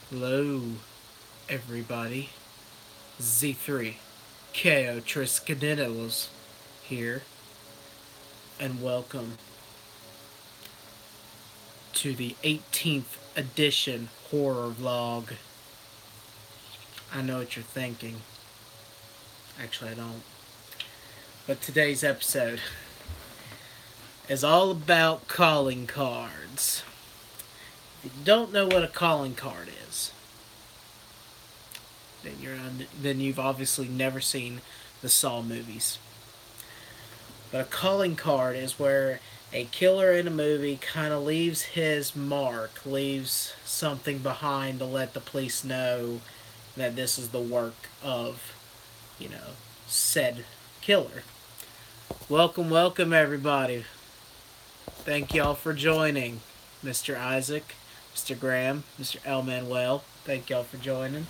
Hello, everybody. Z3 KO Triskadinnos here, and welcome to the 18th edition horror vlog. I know what you're thinking. Actually, I don't. But today's episode is all about calling cards. If you don't know what a calling card is, then you've obviously never seen the Saw movies. But a calling card is where a killer in a movie kind of leaves his mark, leaves something behind to let the police know that this is the work of, said killer. Welcome, everybody. Thank y'all for joining. Mr. Isaac, Mr. Graham, Mr. L. Manuel, thank y'all for joining.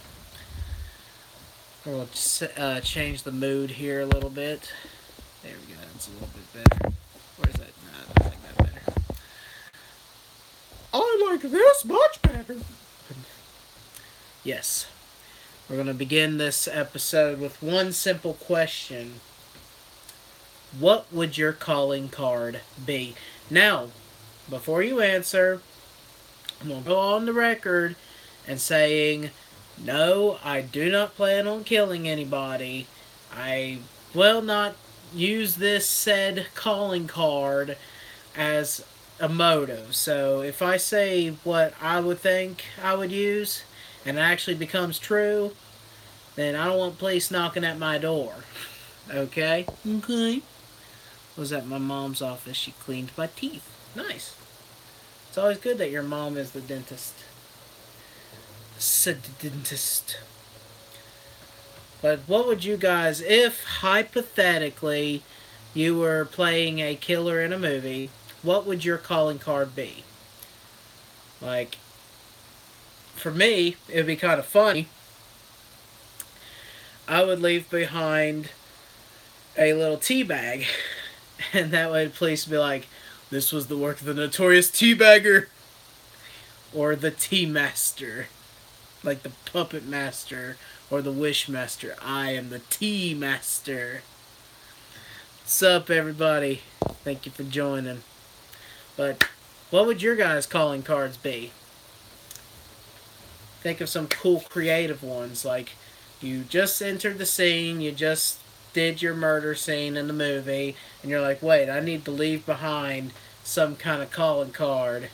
We'll change the mood here a little bit. There we go, that's a little bit better. Where's that? No, I like that better. I like this much better. Yes. We're going to begin this episode with one simple question. What would your calling card be? Now, before you answer, I'm going to go on the record and saying, no, I do not plan on killing anybody. I will not use this said calling card as a motive. So if I say what I would think I would use and it actually becomes true, then I don't want police knocking at my door. Okay? Okay. Was at my mom's office. She cleaned my teeth. Nice. It's always good that your mom is the dentist. Said the dentist. But what would you guys, if hypothetically you were playing a killer in a movie, what would your calling card be? Like, for me, it would be kind of funny. I would leave behind a little tea bag, and that way the police would be like, this was the work of the notorious teabagger, or the tea master, like the puppet master, or the wish master. I am the tea master. What's up, everybody? Thank you for joining. But what would your guys' calling cards be? Think of some cool creative ones, like you just entered the scene, you just did your murder scene in the movie, and you're like, wait, I need to leave behind some kind of calling card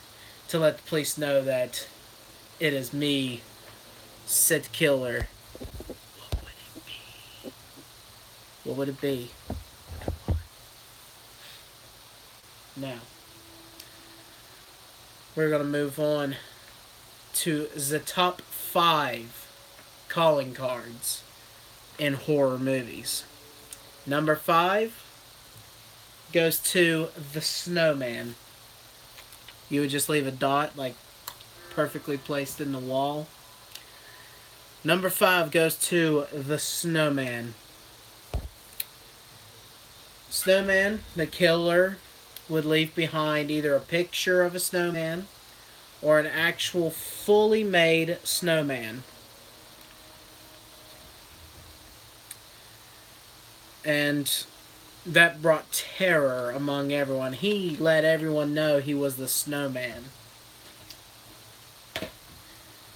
to let the police know that it is me, said killer. What would it be? What would it be? Now, we're going to move on to the top 5 calling cards in horror movies. Number 5 goes to the snowman. You would just leave a dot, like, perfectly placed in the wall. Number 5 goes to the snowman. Snowman, the killer, would leave behind either a picture of a snowman or an actual fully made snowman. And that brought terror among everyone. He let everyone know he was the snowman.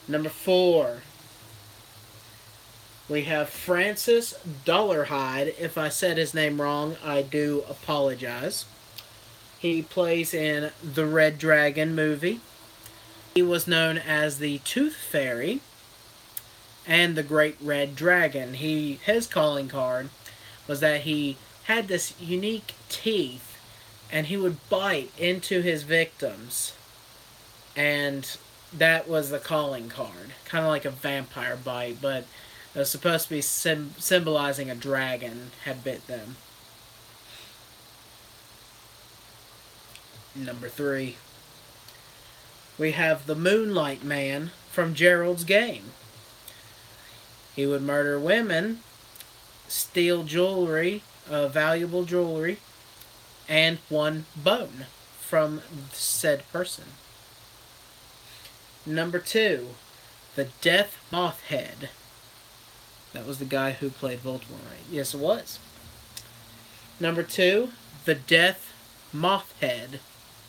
Number 4, we have Francis Dollarhide. If I said his name wrong, I do apologize. He plays in the Red Dragon movie. He was known as the Tooth Fairy and the Great Red Dragon. His calling card was that he had this unique teeth and he would bite into his victims. And that was the calling card. Kind of like a vampire bite, but it was supposed to be symbolizing a dragon had bit them. Number 3, we have the Moonlight Man from Gerald's Game. He would murder women, steal jewelry, valuable jewelry, and one bone from said person. Number 2, The Death Mothhead. That was the guy who played Voldemort, right? Yes, it was. Number 2, the Death Mothhead.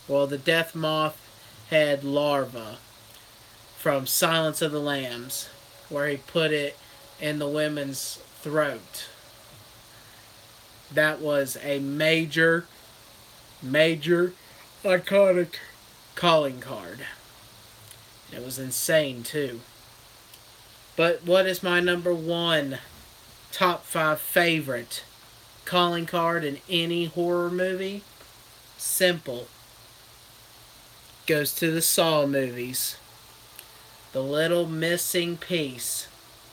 Well, the Death Moth Head larva from Silence of the Lambs, where he put it in the woman's throat. That was a major, major, iconic calling card. It was insane, too. But what is my number 1 top 5 favorite calling card in any horror movie? Simple. Goes to the Saw movies. The little missing piece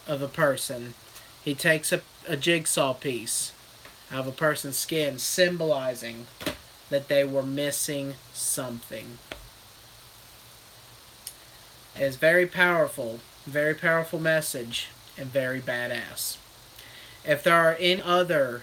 of a person. He takes a jigsaw piece out of a person's skin, symbolizing that they were missing something. It is very powerful message, and very badass. If there are any other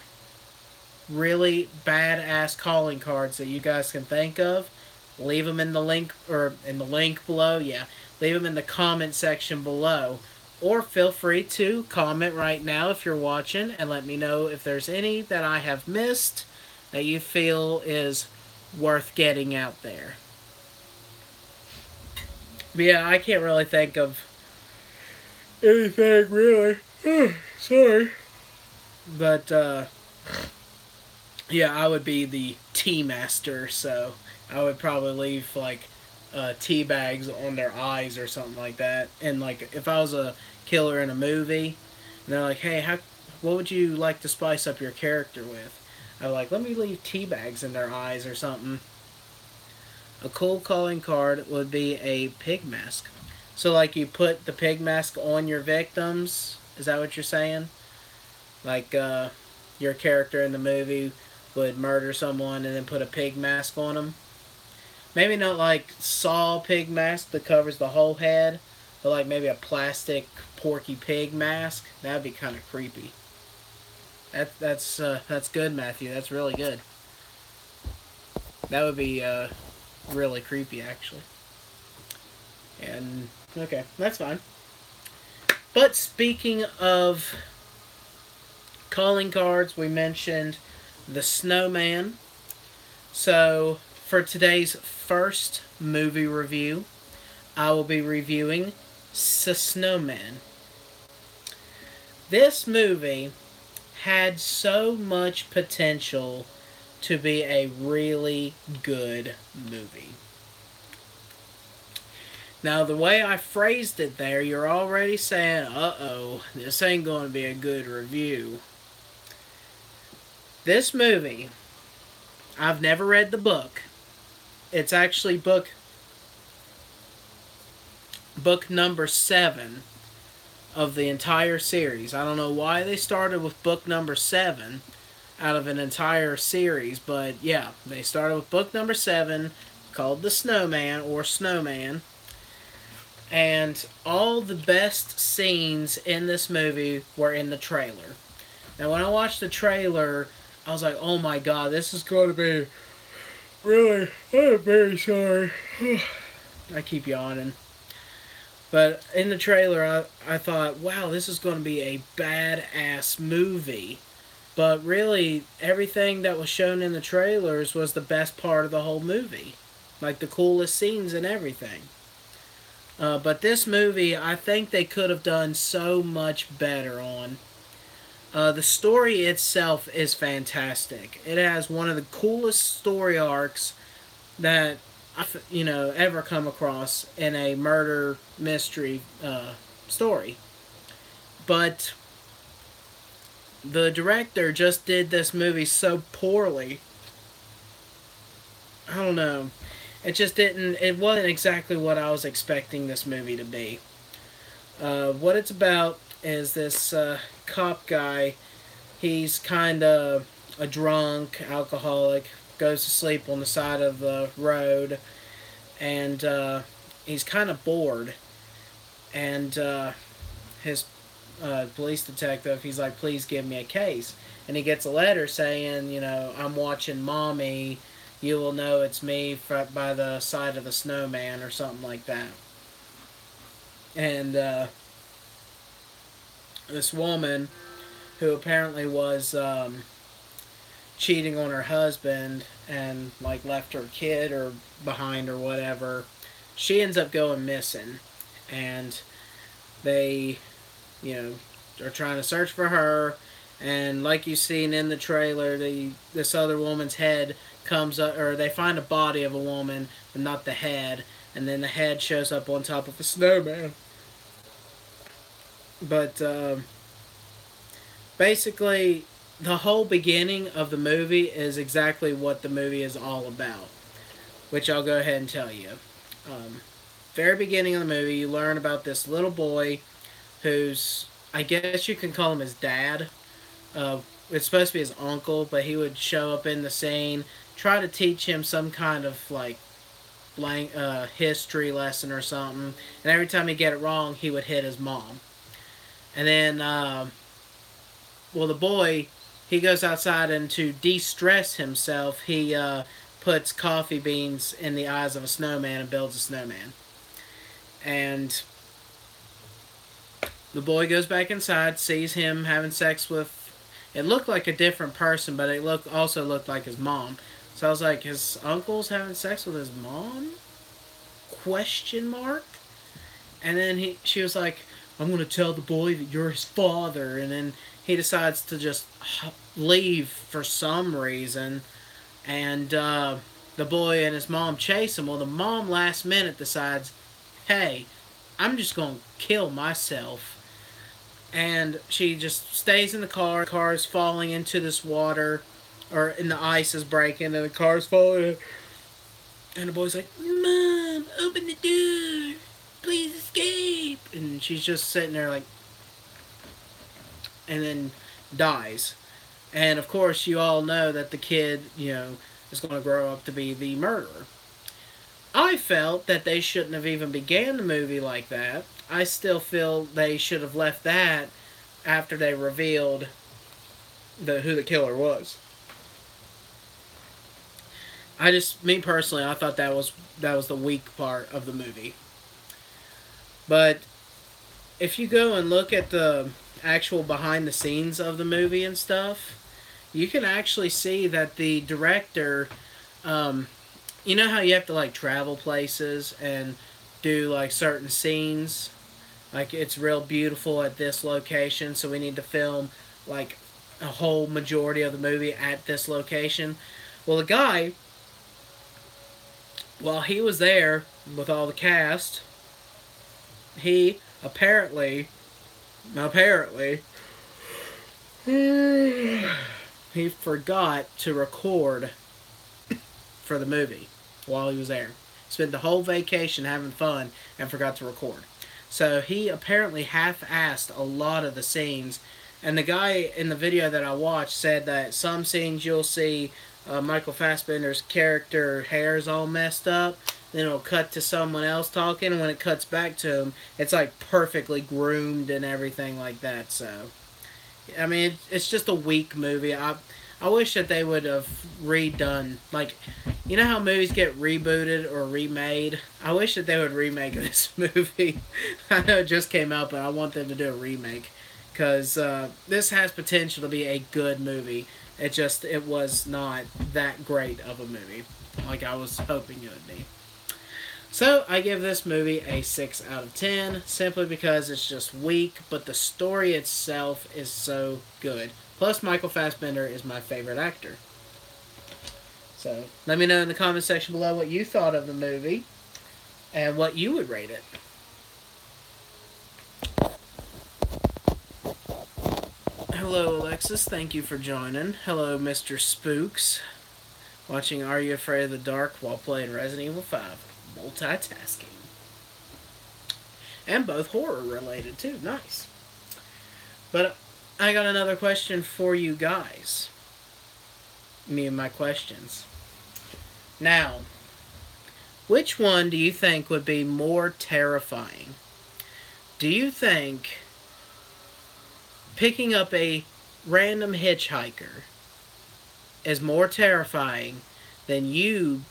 really badass calling cards that you guys can think of, leave them in the link, or in the link below, yeah. Leave them in the comment section below. Or feel free to comment right now if you're watching and let me know if there's any that I have missed that you feel is worth getting out there. But yeah, I can't really think of anything really. Sorry. But, yeah, I would be the tea master, so I would probably leave, like, tea bags on their eyes or something like that. And, like, if I was a killer in a movie, and they're like, hey, what would you like to spice up your character with? I'd be like, let me leave tea bags in their eyes or something. A cool calling card would be a pig mask. So, like, you put the pig mask on your victims? Is that what you're saying? Like, your character in the movie would murder someone and then put a pig mask on them? Maybe not like Saw pig mask that covers the whole head, but like maybe a plastic Porky Pig mask. That'd be kind of creepy. That's good, Matthew. That's really good. That would be really creepy, actually. And okay, that's fine. But speaking of calling cards, we mentioned the snowman. So for today's first movie review, I will be reviewing The Snowman. This movie had so much potential to be a really good movie. Now, the way I phrased it there, you're already saying, uh-oh, this ain't going to be a good review. This movie, I've never read the book. It's actually book number 7 of the entire series. I don't know why they started with book number 7 out of an entire series, but yeah, they started with book number 7 called The Snowman, or Snowman. And all the best scenes in this movie were in the trailer. Now, when I watched the trailer, I was like, oh my god, this is going to be really, I'm very sorry. I keep yawning. But in the trailer, I thought, wow, this is going to be a badass movie. But really, everything that was shown in the trailers was the best part of the whole movie. Like the coolest scenes and everything. But this movie, I think they could have done so much better on. The story itself is fantastic. It has one of the coolest story arcs that I've ever come across in a murder mystery story. But the director just did this movie so poorly. I don't know. It wasn't exactly what I was expecting this movie to be. What it's about is this cop guy. He's kind of a drunk, alcoholic, goes to sleep on the side of the road, and he's kind of bored. And his police detective, he's like, please give me a case. And he gets a letter saying, I'm watching Mommy. You will know it's me by the side of the snowman, or something like that. And this woman, who apparently was cheating on her husband and like left her kid or behind or whatever, she ends up going missing, and they, you know, are trying to search for her. And like you've seen in the trailer, this other woman's head comes up, or they find a body of a woman, but not the head. And then the head shows up on top of a snowman. But basically, the whole beginning of the movie is exactly what the movie is all about, which I'll go ahead and tell you. Um, Very beginning of the movie, you learn about this little boy who's, I guess you can call him his dad. It's supposed to be his uncle, but he would show up in the scene, try to teach him some kind of like blank history lesson or something. And every time he get it wrong, he would hit his mom. And then, well, the boy, he goes outside, and to de-stress himself, he puts coffee beans in the eyes of a snowman and builds a snowman. And the boy goes back inside, sees him having sex with. It looked like a different person, but it also looked like his mom. So I was like, his uncle's having sex with his mom? Question mark. And then she was like, I'm gonna tell the boy that you're his father. And then he decides to just leave for some reason, and the boy and his mom chase him. Well, the mom last minute decides, hey, I'm just gonna kill myself. And she just stays in the car. The car is falling into this water, or in the ice is breaking, and the car's falling. And the boy's like, Mom, open the door. Please escape. And she's just sitting there like, and then dies. And of course, you all know that the kid, is going to grow up to be the murderer. I felt that they shouldn't have even began the movie like that. I still feel they should have left that after they revealed who the killer was. Me personally, I thought that was the weak part of the movie. But if you go and look at the actual behind the scenes of the movie and stuff, you can actually see that the director, you know how you have to like travel places and do like certain scenes, like it's real beautiful at this location, so we need to film like a whole majority of the movie at this location. Well, the guy, while he was there with all the cast, he apparently he forgot to record for the movie while he was there. Spent the whole vacation having fun and forgot to record. So he apparently half-assed a lot of the scenes. And the guy in the video that I watched said that some scenes you'll see Michael Fassbender's character hair's all messed up. Then it'll cut to someone else talking, and when it cuts back to him, it's like perfectly groomed and everything like that. So, I mean, it's just a weak movie. I wish that they would have redone, like, you know how movies get rebooted or remade? I wish that they would remake this movie. I know it just came out, but I want them to do a remake. Because this has potential to be a good movie. It was not that great of a movie, like I was hoping it would be. So I give this movie a 6 out of 10, simply because it's just weak, but the story itself is so good. Plus, Michael Fassbender is my favorite actor. So let me know in the comment section below what you thought of the movie and what you would rate it. Hello, Alexis. Thank you for joining. Hello, Mr. Spooks. Watching Are You Afraid of the Dark while playing Resident Evil 5. Multitasking. And both horror related, too. Nice. But I got another question for you guys. Me and my questions. Now, which one do you think would be more terrifying? Do you think picking up a random hitchhiker is more terrifying than you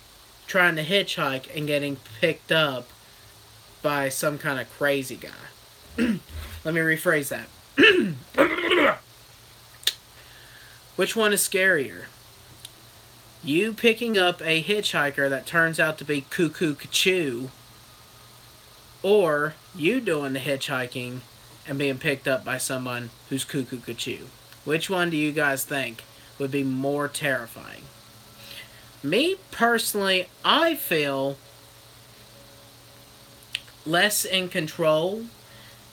trying to hitchhike and getting picked up by some kind of crazy guy. Let me rephrase that. Which one is scarier? You picking up a hitchhiker that turns out to be cuckoo Choo, or you doing the hitchhiking and being picked up by someone who's cuckoo Choo? Which one do you guys think would be more terrifying? Me, personally, I feel less in control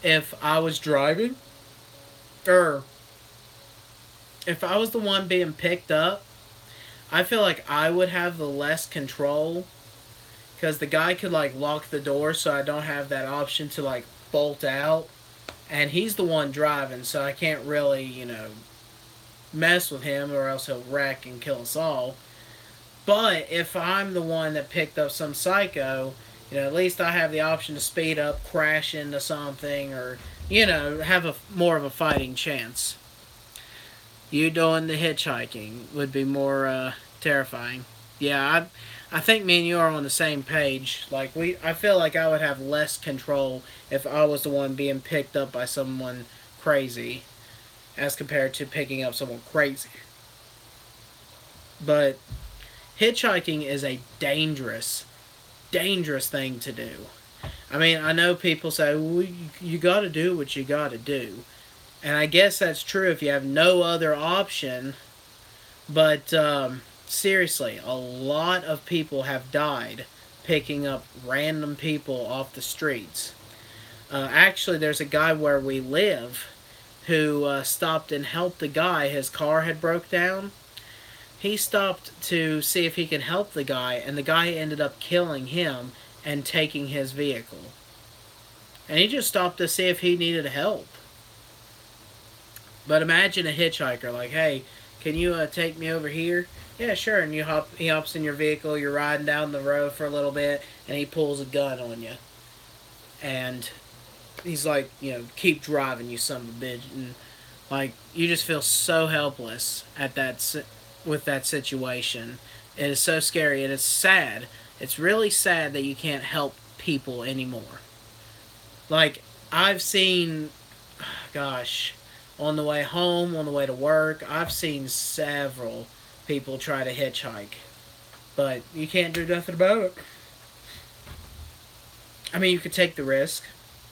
if I was driving, or if I was the one being picked up. I feel like I would have the less control, because the guy could like lock the door, so I don't have that option to like bolt out, and he's the one driving, so I can't really, mess with him, or else he'll wreck and kill us all. But if I'm the one that picked up some psycho, at least I have the option to speed up, crash into something, or have a more of a fighting chance. You doing the hitchhiking would be more terrifying. Yeah, I think me and you are on the same page. Like I feel like I would have less control if I was the one being picked up by someone crazy, as compared to picking up someone crazy. But hitchhiking is a dangerous, dangerous thing to do. I mean, I know people say, well, you got to do what you got to do. And I guess that's true if you have no other option. But seriously, a lot of people have died picking up random people off the streets. Actually, there's a guy where we live who stopped and helped the guy. His car had broke down. He stopped to see if he could help the guy, and the guy ended up killing him and taking his vehicle. And he just stopped to see if he needed help. But imagine a hitchhiker, like, hey, can you take me over here? Yeah, sure. And he hops in your vehicle, you're riding down the road for a little bit, and he pulls a gun on you. And he's like, keep driving, you son of a bitch. And, like, you just feel so helpless with that situation. It is so scary, and it's sad. It's really sad that you can't help people anymore. Like, I've seen, gosh, on the way home, on the way to work, I've seen several people try to hitchhike. But you can't do nothing about it. I mean, you could take the risk.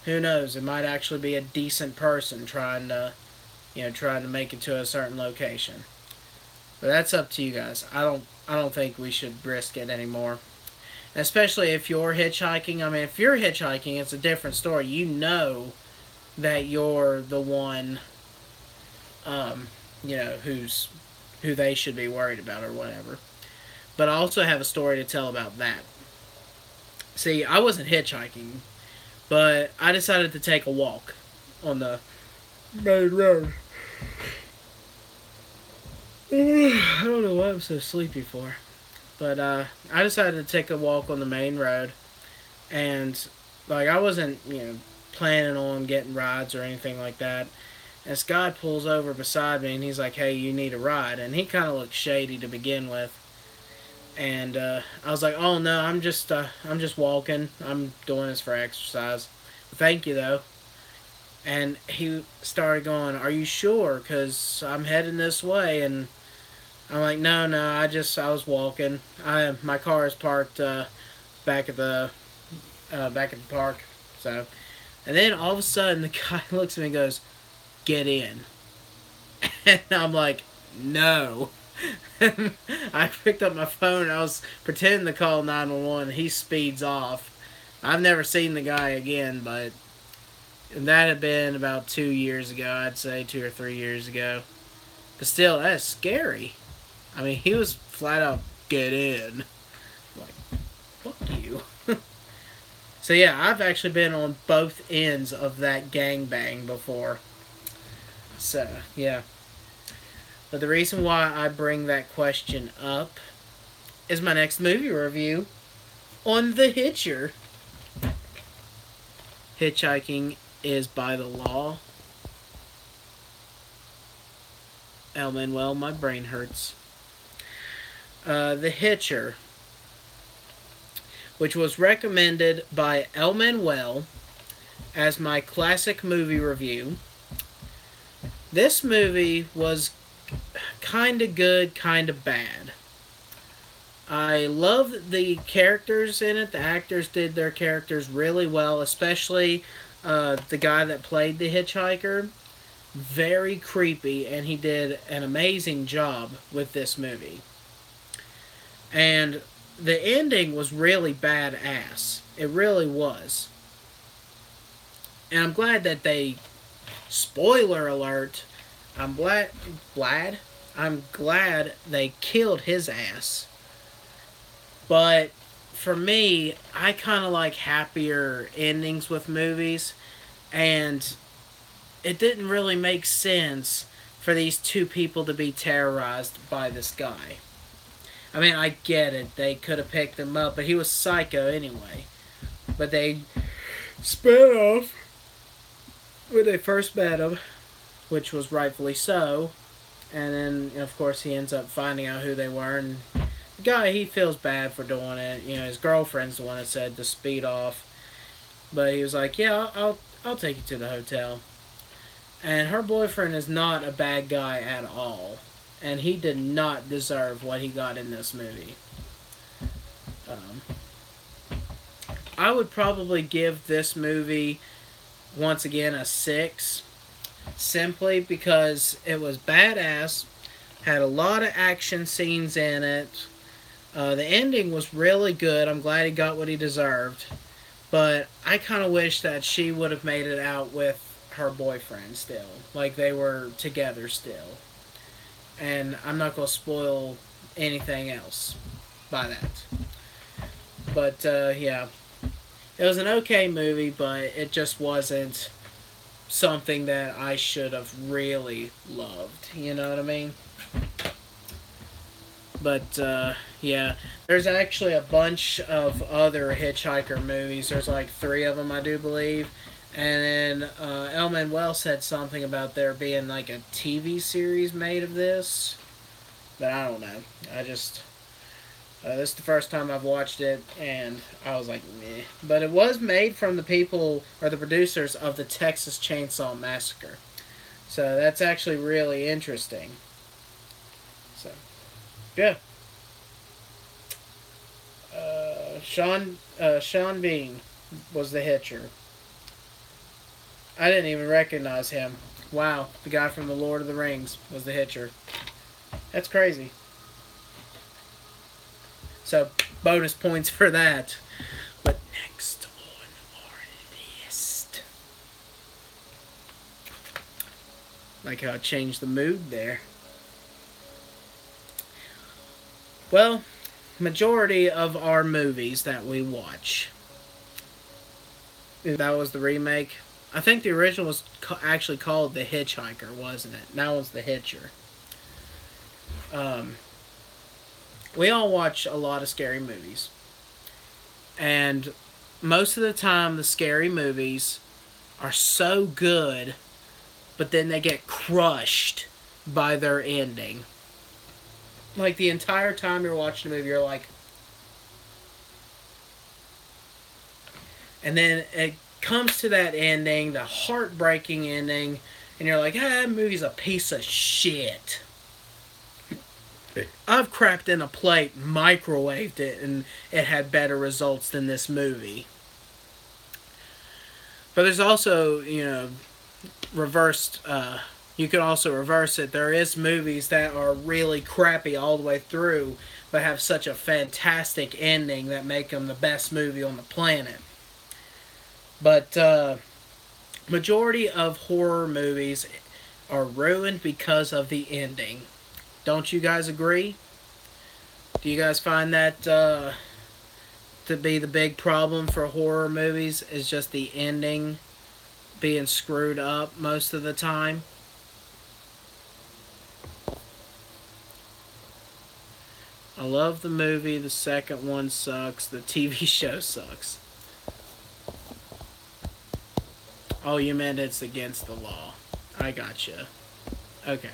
Who knows? It might actually be a decent person trying to make it to a certain location. But that's up to you guys. I don't think we should risk it anymore. Especially if you're hitchhiking. I mean, if you're hitchhiking, it's a different story. You know that you're the one, who they should be worried about or whatever. But I also have a story to tell about that. See, I wasn't hitchhiking, but I decided to take a walk on the main road. I don't know why I'm so sleepy for. But I decided to take a walk on the main road. And, like, I wasn't, planning on getting rides or anything like that. And this guy pulls over beside me and he's like, hey, you need a ride. And he kind of looked shady to begin with. And I was like, oh, no, I'm just walking. I'm doing this for exercise. Thank you, though. And he started going, are you sure? Because I'm heading this way. And I'm like, no, I was walking. My car is parked back at the park. So, and then all of a sudden the guy looks at me and goes, get in. And I'm like, no. I picked up my phone and I was pretending to call 911. He speeds off. I've never seen the guy again, but that had been about 2 years ago, I'd say 2 or 3 years ago. But still, that's scary. I mean, he was flat out, get in. Like, fuck you. So yeah, I've actually been on both ends of that gangbang before. So, yeah. But the reason why I bring that question up is my next movie review on The Hitcher. Hitchhiking is by the law. El Manuel, my brain hurts. The Hitcher. which was recommended by El Manuel as my classic movie review. This movie was kind of good, kind of bad. I love the characters in it. The actors did their characters really well, especially the guy that played the hitchhiker. Very creepy, and he did an amazing job with this movie. And the ending was really badass. It really was. And I'm glad that they, spoiler alert, I'm glad they killed his ass. But for me, I kind of like happier endings with movies, and it didn't really make sense for these two people to be terrorized by this guy. I mean, I get it. They could have picked him up, but he was psycho anyway. But they sped off when they first met him, which was rightfully so. And then, of course, he ends up finding out who they were. And the guy, he feels bad for doing it. You know, his girlfriend's the one that said to speed off. But he was like, yeah, I'll take you to the hotel. And her boyfriend is not a bad guy at all. And he did not deserve what he got in this movie. I would probably give this movie, once again, a 6. Simply because it was badass. Had a lot of action scenes in it. The ending was really good. I'm glad he got what he deserved. But I kind of wish that she would have made it out with her boyfriend still. Like they were together still. And I'm not going to spoil anything else by that. But, yeah. It was an okay movie, but it just wasn't something that I should have really loved. You know what I mean? But, yeah. There's actually a bunch of other Hitchhiker movies. There's like 3 of them, I do believe. And then El Manuel said something about there being like a TV series made of this. But I don't know. I just... this is the first time I've watched it, and I was like, meh. But it was made from the people, or the producers, of the Texas Chainsaw Massacre. So that's actually really interesting. So, yeah. Sean Bean was the hitcher. I didn't even recognize him. Wow, the guy from The Lord of the Rings was the hitcher. That's crazy. So, bonus points for that. But next on our list. Like how I changed the mood there. Well, majority of our movies that we watch. That was the remake. I think the original was actually called The Hitchhiker, wasn't it? That was The Hitcher. We all watch a lot of scary movies. And most of the time, the scary movies are so good, but then they get crushed by their ending. Like, the entire time you're watching a movie, you're like... And then it comes to that ending, the heartbreaking ending, and you're like, that movie's a piece of shit. I've cracked in a plate, microwaved it, and it had better results than this movie. But there's also, reversed, you can also reverse it. There is movies that are really crappy all the way through, but have such a fantastic ending that make them the best movie on the planet. But, majority of horror movies are ruined because of the ending. Don't you guys agree? Do you guys find that to be the big problem for horror movies, is just the ending being screwed up most of the time? I love the movie. The second one sucks. The TV show sucks. Oh, you meant it's against the law. I gotcha. Okay.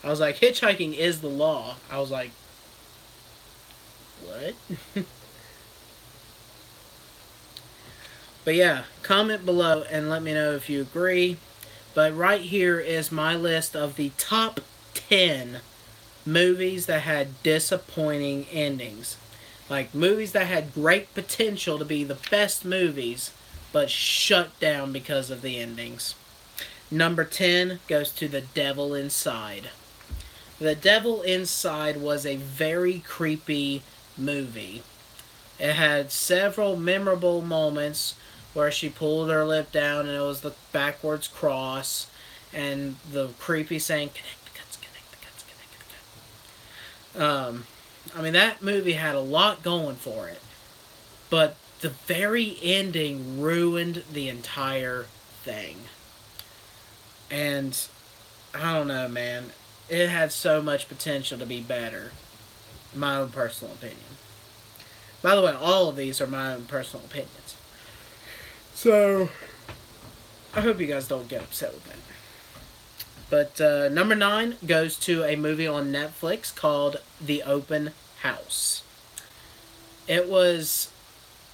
I was like, hitchhiking is the law. I was like, what? But yeah, comment below and let me know if you agree. But right here is my list of the top 10 movies that had disappointing endings. Like movies that had great potential to be the best movies, but shut down because of the endings. Number 10 goes to The Devil Inside. The Devil Inside was a very creepy movie. It had several memorable moments where she pulled her lip down and it was the backwards cross and the creepy saying, connect the cuts, connect the cuts, connect the cuts. I mean, that movie had a lot going for it, but the very ending ruined the entire thing. And I don't know, man. It had so much potential to be better. My own personal opinion. By the way, all of these are my own personal opinions. So, I hope you guys don't get upset with that. But number 9 goes to a movie on Netflix called The Open House. It was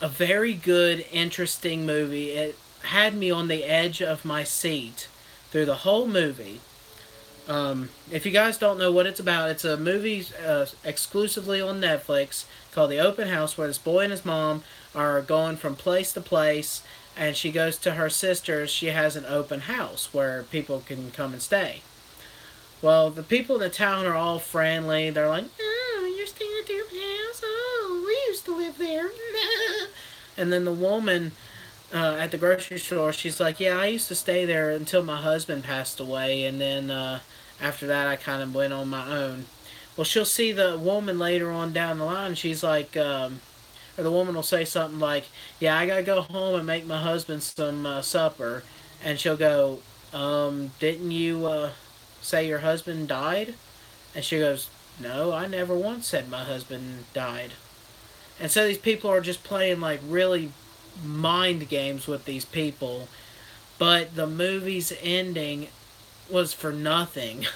a very good, interesting movie. It had me on the edge of my seat through the whole movie. If you guys don't know what it's about, it's a movie exclusively on Netflix called The Open House, where this boy and his mom are going from place to place, and she goes to her sister's. She has an open house where people can come and stay. Well, the people in the town are all friendly. They're like, "Oh, you're staying at the open house? Oh, we used to live there." And then the woman at the grocery store, she's like, "Yeah, I used to stay there until my husband passed away, and then after that, I kind of went on my own." Well, she'll see the woman later on down the line. She's like, or the woman will say something like, "Yeah, I gotta go home and make my husband some supper," and she'll go, "Didn't you say your husband died?" And she goes, "No, I never once said my husband died." And so these people are just playing like really mind games with these people, but the movie's ending was for nothing.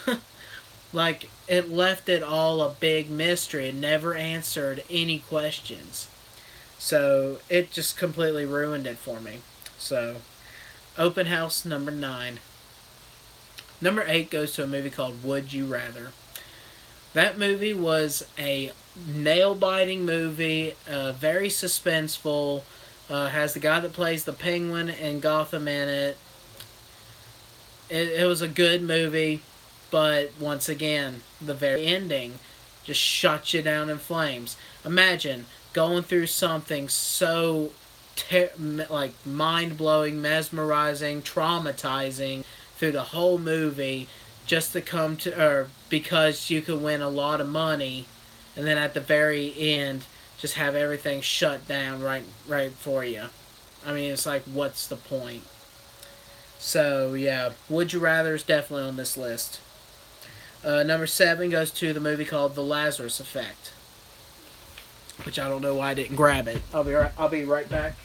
Like, it left it all a big mystery and never answered any questions. So, it just completely ruined it for me. So, Open House number 9. Number 8 goes to a movie called Would You Rather. That movie was a nail biting movie, very suspenseful. Has the guy that plays the Penguin in Gotham in it. It was a good movie, but once again, the very ending just shut you down in flames. Imagine going through something so like mind blowing, mesmerizing, traumatizing through the whole movie just to come to, or because you could win a lot of money, and then at the very end, just have everything shut down right for you. I mean, it's like, what's the point? So yeah, Would You Rather is definitely on this list. Number 7 goes to the movie called The Lazarus Effect, which I don't know why I didn't grab it. I'll be right back.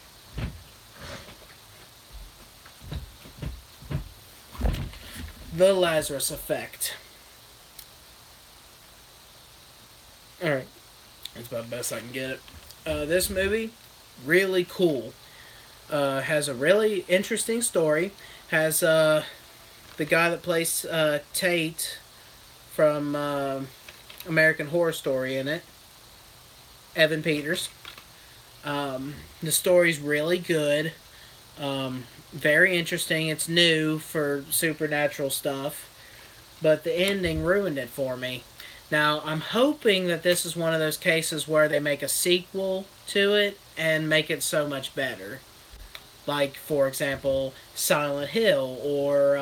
The Lazarus Effect. All right, that's about the best I can get it. This movie, really cool. Has a really interesting story. Has the guy that plays Tate from American Horror Story in it, Evan Peters. The story's really good. Very interesting. It's new for supernatural stuff, but the ending ruined it for me. Now, I'm hoping that this is one of those cases where they make a sequel to it and make it so much better. Like, for example, Silent Hill or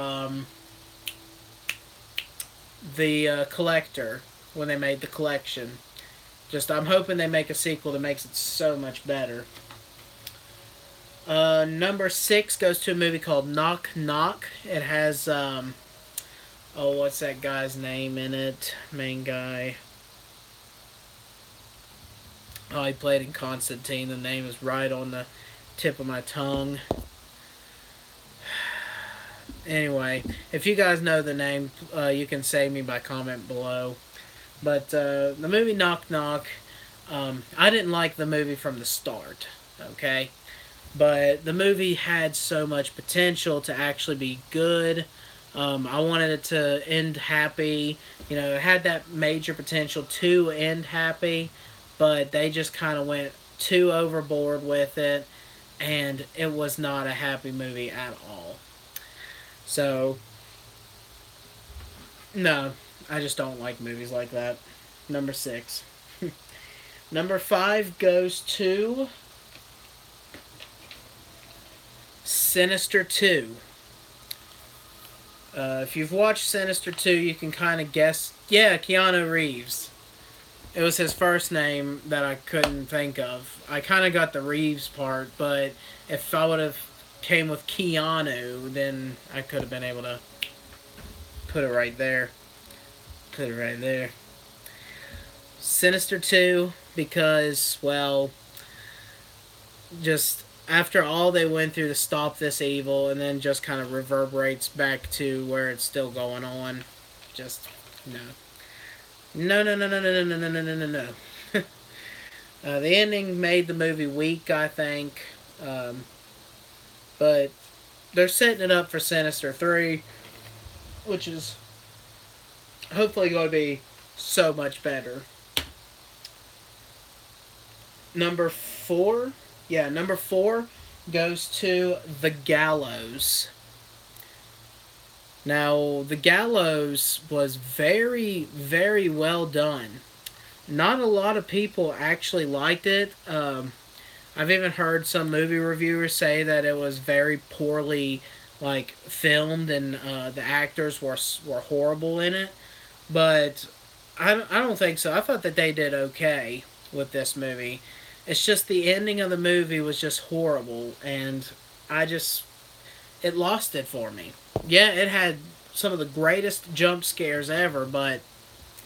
The Collector, when they made The Collection. Just, I'm hoping they make a sequel that makes it so much better. Number 6 goes to a movie called Knock Knock. It has, what's that guy's name in it? Main guy. Oh, he played in Constantine. The name is right on the tip of my tongue. Anyway, if you guys know the name, you can save me by comment below. But the movie Knock Knock, I didn't like the movie from the start. Okay, but the movie had so much potential to actually be good. I wanted it to end happy. You know, it had that major potential to end happy, but they just kind of went too overboard with it, and it was not a happy movie at all. So, no, I just don't like movies like that. Number 6. Number 5 goes to Sinister 2. If you've watched Sinister 2, you can kind of guess. Yeah, Keanu Reeves. It was his first name that I couldn't think of. I kind of got the Reeves part, but if I would have came with Keanu, then I could have been able to put it right there. Put it right there. Sinister 2, because, well, just after all they went through to stop this evil, and then just kind of reverberates back to where it's still going on. Just, no. No, no, no, no, no, no, no, no, no, no, no. The ending made the movie weak, I think. But they're setting it up for Sinister 3, which is hopefully going to be so much better. Number 4? Yeah, number 4 goes to The Gallows. Now, The Gallows was very, very well done. Not a lot of people actually liked it. I've even heard some movie reviewers say that it was very poorly filmed, and the actors were horrible in it. But I don't think so. I thought that they did okay with this movie. It's just the ending of the movie was just horrible, and it lost it for me. Yeah, it had some of the greatest jump scares ever, but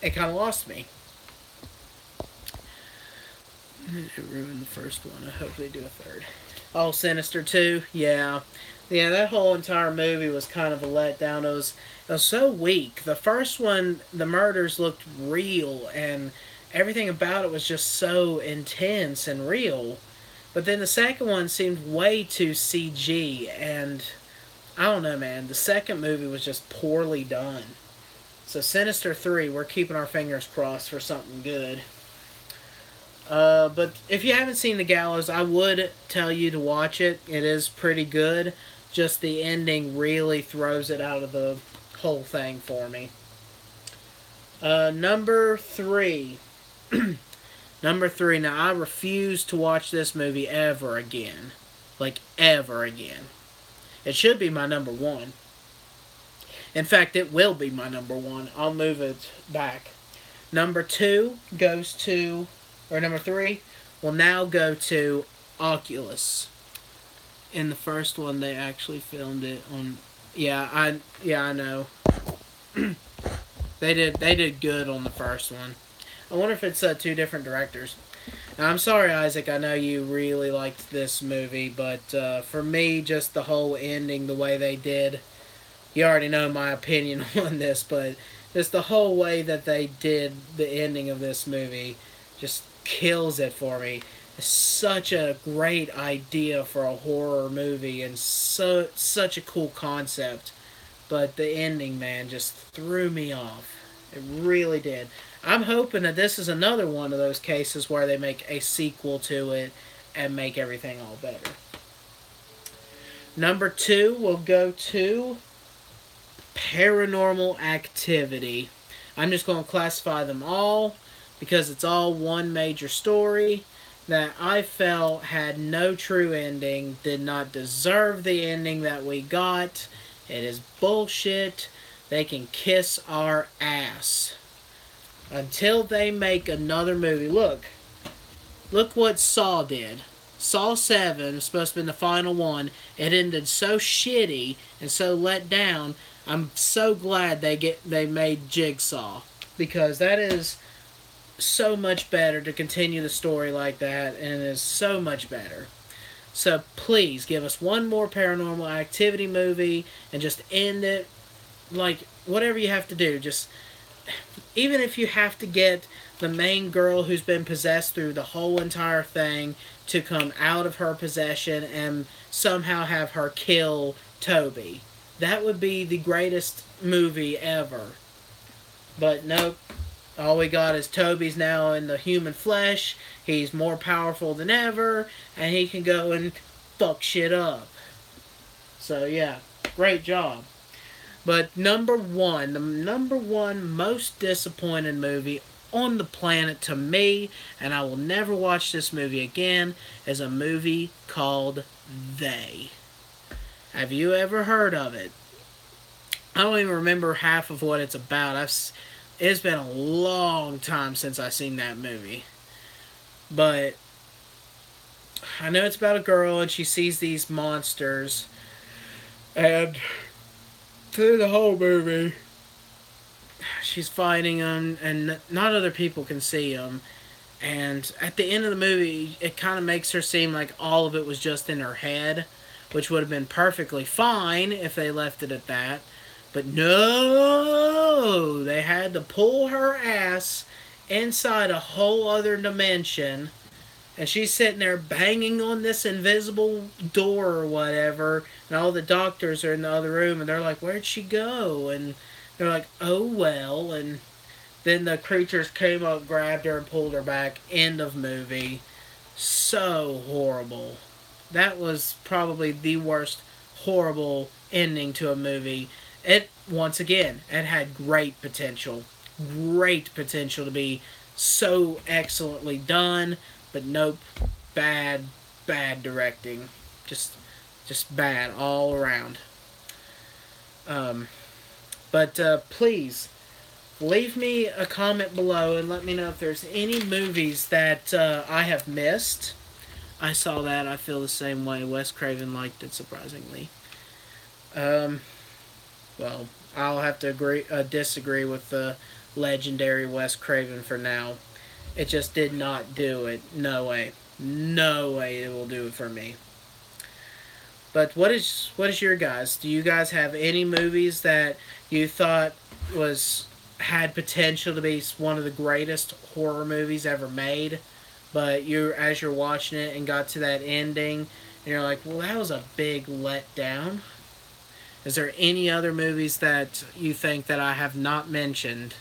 it kind of lost me. It ruined the first one. I hope they do a third. Oh, Sinister 2? Yeah. Yeah, that whole entire movie was kind of a letdown. It was so weak. The first one, the murders looked real, and everything about it was just so intense and real. But then the second one seemed way too CG, and I don't know, man. The second movie was just poorly done. So Sinister 3, we're keeping our fingers crossed for something good. But if you haven't seen The Gallows, I would tell you to watch it. It is pretty good. Just the ending really throws it out of the whole thing for me. Number 3. Number 3. Now, I refuse to watch this movie ever again. Like, ever again. It should be my number 1. In fact, it will be my number 1. I'll move it back. Number 2 goes to... Or number 3 will now go to Oculus. In the first one, they actually filmed it on... Yeah, I know. They did good on the first one. I wonder if it's 2 different directors. Now, I'm sorry, Isaac. I know you really liked this movie, but for me, just the whole ending, the way they did, you already know my opinion on this, but just the whole way that they did the ending of this movie just kills it for me. It's such a great idea for a horror movie, and such a cool concept, but the ending, man, just threw me off. It really did. I'm hoping that this is another one of those cases where they make a sequel to it and make everything all better. Number 2 will go to Paranormal Activity. I'm just going to classify them all because it's all one major story that I felt had no true ending, did not deserve the ending that we got. It is bullshit. They can kiss our ass. Until they make another movie. Look what Saw did. Saw 7 was supposed to be the final one. It ended so shitty and so let down. I'm so glad they made Jigsaw, because that is so much better to continue the story like that, and it is so much better. So please give us one more Paranormal Activity movie and just end it. Like, whatever you have to do, just... Even if you have to get the main girl who's been possessed through the whole entire thing to come out of her possession and somehow have her kill Toby. That would be the greatest movie ever. But nope. All we got is Toby's now in the human flesh. He's more powerful than ever, and he can go and fuck shit up. So yeah, great job. But the number one most disappointed movie on the planet to me, and I will never watch this movie again, is a movie called They. Have you ever heard of it? I don't even remember half of what it's about. It's been a long time since I've seen that movie. But I know it's about a girl and she sees these monsters. And through the whole movie, she's fighting them and not other people can see them. And at the end of the movie, it kind of makes her seem like all of it was just in her head, which would have been perfectly fine if they left it at that. But no, they had to pull her ass inside a whole other dimension. And she's sitting there banging on this invisible door or whatever. And all the doctors are in the other room and they're like, where'd she go? And they're like, oh well. And then the creatures came up, grabbed her, and pulled her back. End of movie. So horrible. That was probably the worst horrible ending to a movie. It, once again, it had great potential. Great potential to be so excellently done, but nope. Bad, bad directing. Just bad all around. But please, leave me a comment below and let me know if there's any movies that I have missed. I saw that. I feel the same way. Wes Craven liked it, surprisingly. Well, I'll have to disagree with the legendary Wes Craven for now. It just did not do it. No way. No way it will do it for me. But what is your guys? Do you guys have any movies that you thought had potential to be one of the greatest horror movies ever made, but as you're watching it and got to that ending, and you're like, well, that was a big letdown? Is there any other movies that you think that I have not mentioned?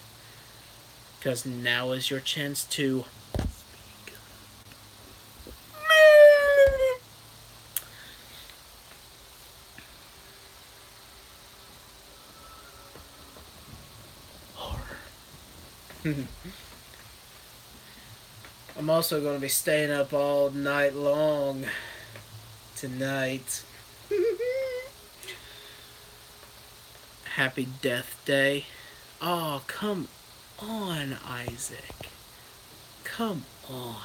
Because now is your chance to speak. Horror. I'm also going to be staying up all night long tonight. Happy Death Day. Oh, come on, Isaac. Come on.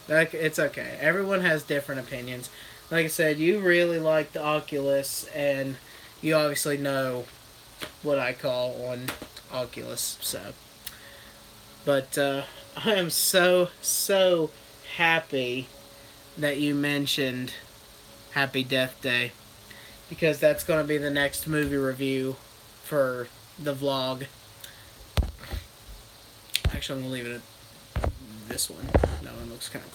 It's okay. Everyone has different opinions. Like I said, you really like the Oculus, and you obviously know what I call on Oculus, so. But I am so happy that you mentioned Happy Death Day, because that's going to be the next movie review for the vlog. Actually, I'm going to leave it at this one. That one looks kind of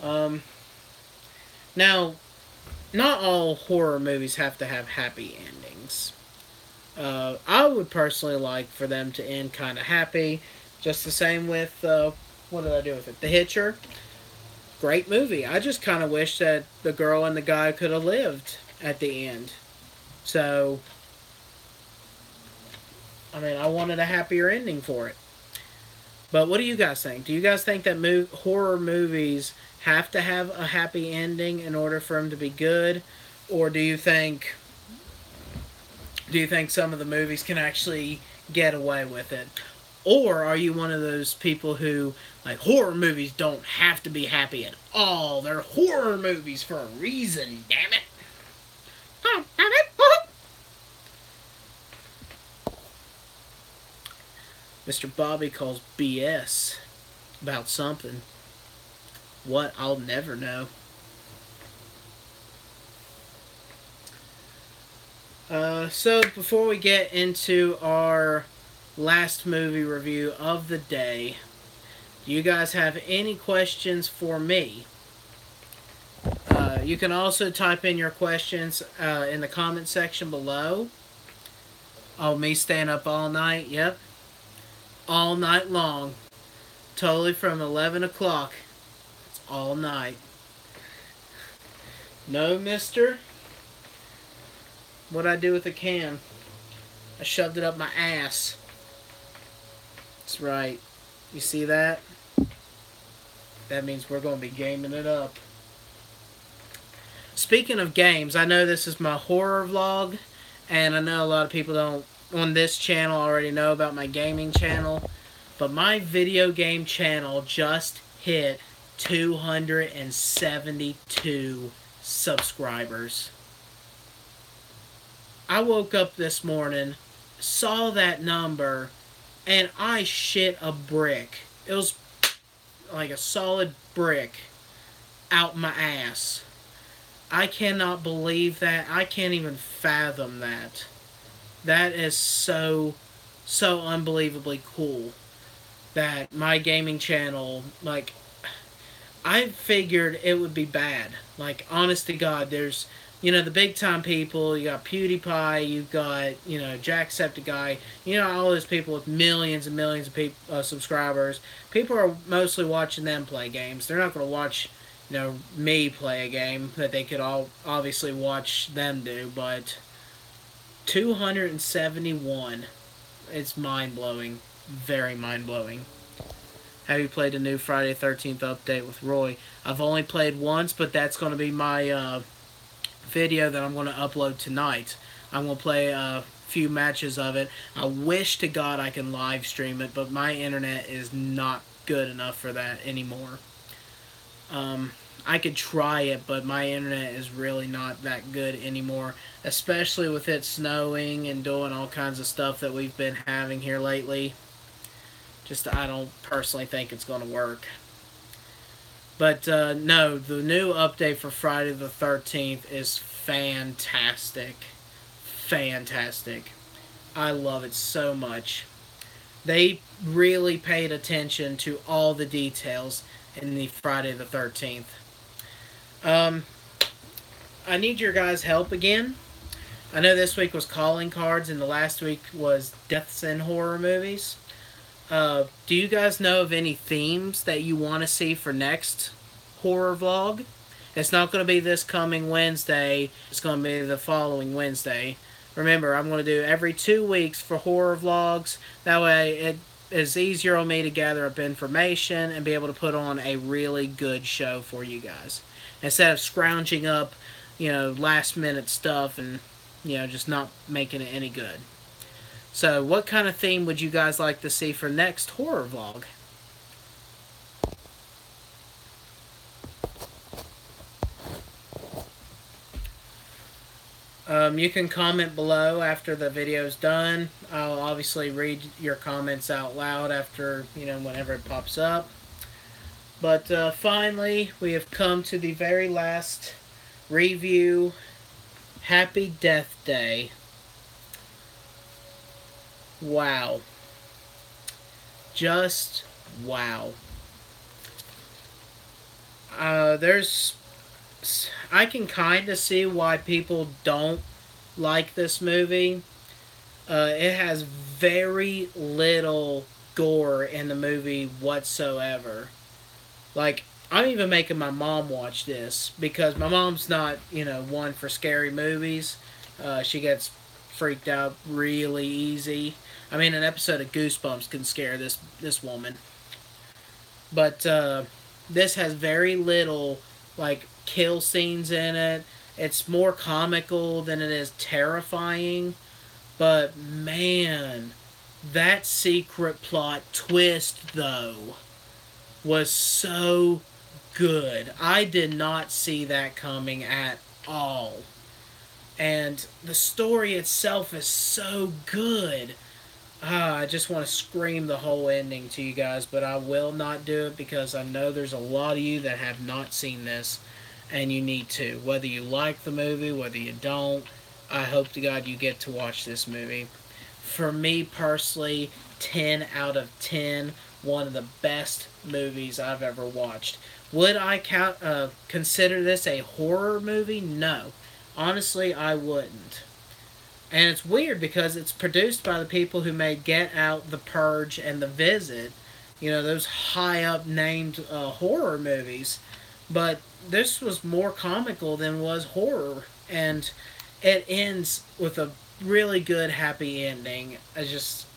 cool. Now, not all horror movies have to have happy endings. I would personally like for them to end kind of happy. Just the same with, what did I do with it? The Hitcher. Great movie. I just kind of wish that the girl and the guy could have lived at the end. So, I mean, I wanted a happier ending for it. But what do you guys think? Do you guys think that horror movies have to have a happy ending in order for them to be good? Or do you think some of the movies can actually get away with it? Or are you one of those people who, like, horror movies don't have to be happy at all? They're horror movies for a reason, damn it. Oh, damn it. Mr. Bobby calls BS about something. What? I'll never know. So before we get into our last movie review of the day. Do you guys have any questions for me? You can also type in your questions in the comment section below. Oh, me staying up all night? Yep. All night long. Totally from 11 o'clock. It's all night. No, mister. What'd I do with the can? I shoved it up my ass. That's right. You see that? That means we're going to be gaming it up. Speaking of games, I know this is my horror vlog, and I know a lot of people don't on this channel already know about my gaming channel, but my video game channel just hit 272 subscribers. I woke up this morning, saw that number, and I shit a brick. It was like a solid brick out my ass. I cannot believe that. I can't even fathom that. That is so unbelievably cool. That my gaming channel, like, I figured it would be bad. Like, honest to God, there's, you know, the big time people. You got PewDiePie, you've got, you know, Jacksepticeye. You know, all those people with millions and millions of subscribers. People are mostly watching them play games. They're not going to watch, you know, me play a game that they could all obviously watch them do, but 271. It's mind-blowing. Very mind-blowing. Have you played the new Friday the 13th update with Roy? I've only played once, but that's going to be my video that I'm going to upload tonight. I'm going to play a few matches of it. I wish to God I can live stream it, but my internet is not good enough for that anymore. I could try it, but my internet is really not that good anymore, especially with it snowing and doing all kinds of stuff that we've been having here lately. Just, I don't personally think it's going to work. But, no, the new update for Friday the 13th is fantastic. Fantastic. I love it so much. They really paid attention to all the details in the Friday the 13th. I need your guys' help again. I know this week was calling cards and the last week was deaths in horror movies. Do you guys know of any themes that you want to see for next horror vlog? It's not going to be this coming Wednesday. It's going to be the following Wednesday. Remember, I'm going to do every 2 weeks for horror vlogs. That way it is easier on me to gather up information and be able to put on a really good show for you guys. Instead of scrounging up, you know, last minute stuff and, you know, just not making it any good. So, what kind of theme would you guys like to see for next horror vlog? You can comment below after the video's done. I'll obviously read your comments out loud after, you know, whenever it pops up. But finally, we have come to the very last review. Happy Death Day. Wow. Just wow. I can kind of see why people don't like this movie. It has very little gore in the movie whatsoever. Like, I'm even making my mom watch this because my mom's not, you know, one for scary movies. She gets freaked out really easy. I mean, an episode of Goosebumps can scare this woman. But this has very little, like, kill scenes in it. It's more comical than it is terrifying. But, man, that secret plot twist, though, was so good. I did not see that coming at all. And the story itself is so good. I just want to scream the whole ending to you guys, but I will not do it because I know there's a lot of you that have not seen this, and you need to. Whether you like the movie, whether you don't, I hope to God you get to watch this movie. For me personally, 10 out of 10. One of the best movies I've ever watched. Would I consider this a horror movie? No. Honestly, I wouldn't. And it's weird because it's produced by the people who made Get Out, The Purge, and The Visit. You know, those high up named horror movies. But this was more comical than was horror. And it ends with a really good happy ending.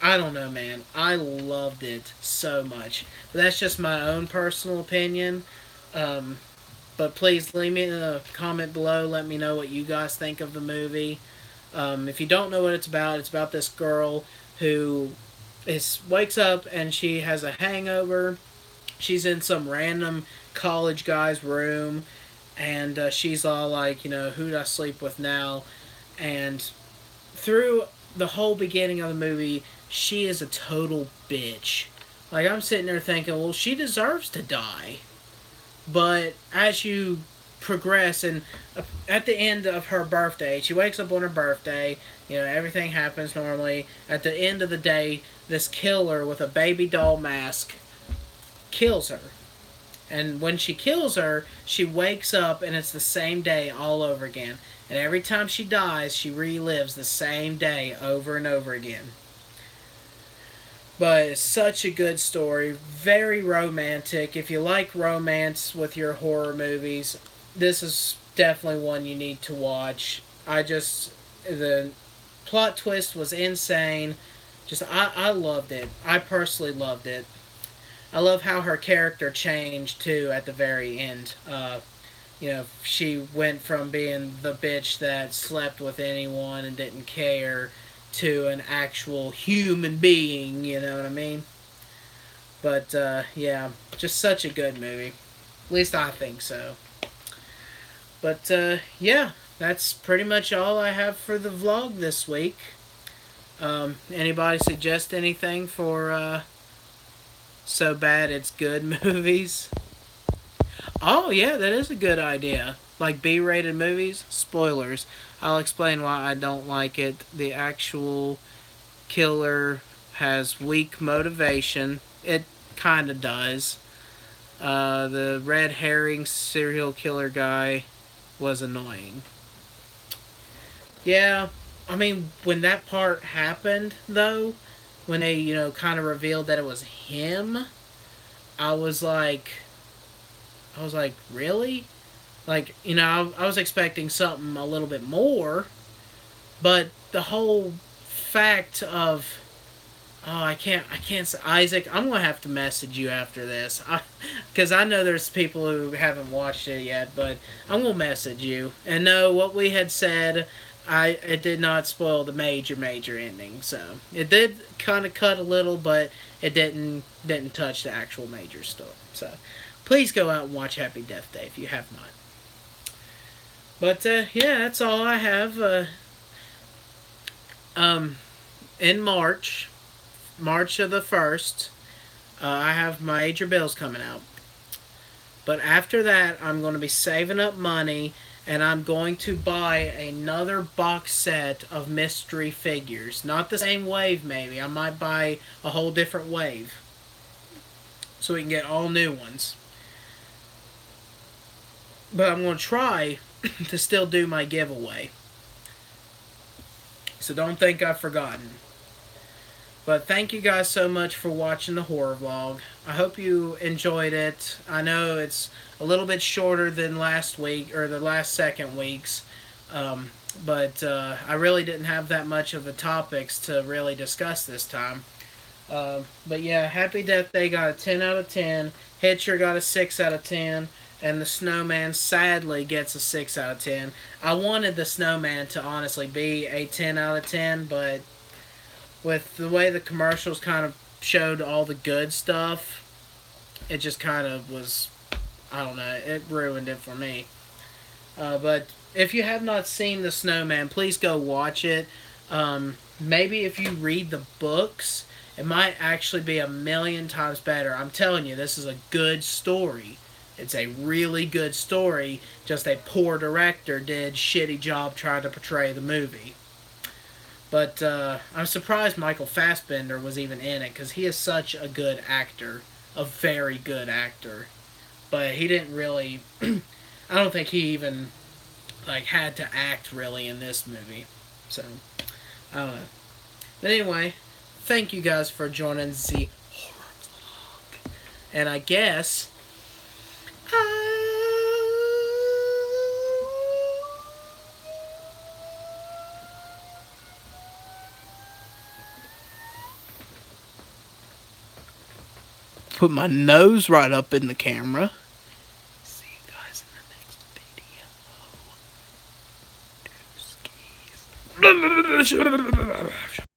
I don't know, man. I loved it so much. But that's just my own personal opinion. Um, but please leave me a comment below. Let me know what you guys think of the movie. If you don't know what it's about this girl who wakes up and she has a hangover. She's in some random college guy's room, and she's all like, who do I sleep with now? And through the whole beginning of the movie, she is a total bitch. Like, I'm sitting there thinking, well, she deserves to die. But as you progress, and at the end of her birthday, she wakes up on her birthday, everything happens normally. At the end of the day, this killer with a baby doll mask kills her. And when she kills her, she wakes up and it's the same day all over again. And every time she dies, she relives the same day over and over again. But it's such a good story. Very romantic. If you like romance with your horror movies, this is definitely one you need to watch. The plot twist was insane. I loved it. I personally loved it. I love how her character changed too at the very end. She went from being the bitch that slept with anyone and didn't care to an actual human being, you know what I mean? But, yeah, just such a good movie. At least I think so. But, yeah, that's pretty much all I have for the vlog this week. Anybody suggest anything for, So Bad It's Good movies? Oh, yeah, that is a good idea. Like B-rated movies? Spoilers. I'll explain why I don't like it. The actual killer has weak motivation. It kind of does. The red herring serial killer guy was annoying. Yeah, I mean, when that part happened, though, when they, kind of revealed that it was him, I was like, really? Like, I was expecting something a little bit more, but the whole fact of, I can't say, Isaac, I'm going to have to message you after this, because I know there's people who haven't watched it yet, but I'm going to message you, and no, what we had said, it did not spoil the major ending, so, it did kind of cut a little, but it didn't touch the actual major story, so, please go out and watch Happy Death Day if you have not. But, yeah, that's all I have. In March of the 1st, I have my major bills coming out. But after that, I'm going to be saving up money, and I'm going to buy another box set of mystery figures. Not the same wave, maybe. I might buy a whole different wave, so we can get all new ones. But I'm going to try to still do my giveaway. So don't think I've forgotten. But thank you guys so much for watching the horror vlog. I hope you enjoyed it. I know it's a little bit shorter than last week, or the last second week's. But I really didn't have that much of the topics to really discuss this time. But yeah, Happy Death Day got a 10 out of 10. Hitcher got a 6 out of 10. And the Snowman sadly gets a 6 out of 10. I wanted the Snowman to honestly be a 10 out of 10, but with the way the commercials kind of showed all the good stuff, it just kind of was, I don't know, it ruined it for me. But if you have not seen the Snowman, please go watch it. Maybe if you read the books, it might actually be a million times better. I'm telling you, this is a good story. It's a really good story, just a poor director did shitty job trying to portray the movie. But I'm surprised Michael Fassbender was even in it because he is such a good actor, a very good actor. But he didn't really. I don't think he even like had to act really in this movie. So I don't know. But anyway, thank you guys for joining the horror vlog. And I guess put my nose right up in the camera. See you guys in the next video. Deuce skis.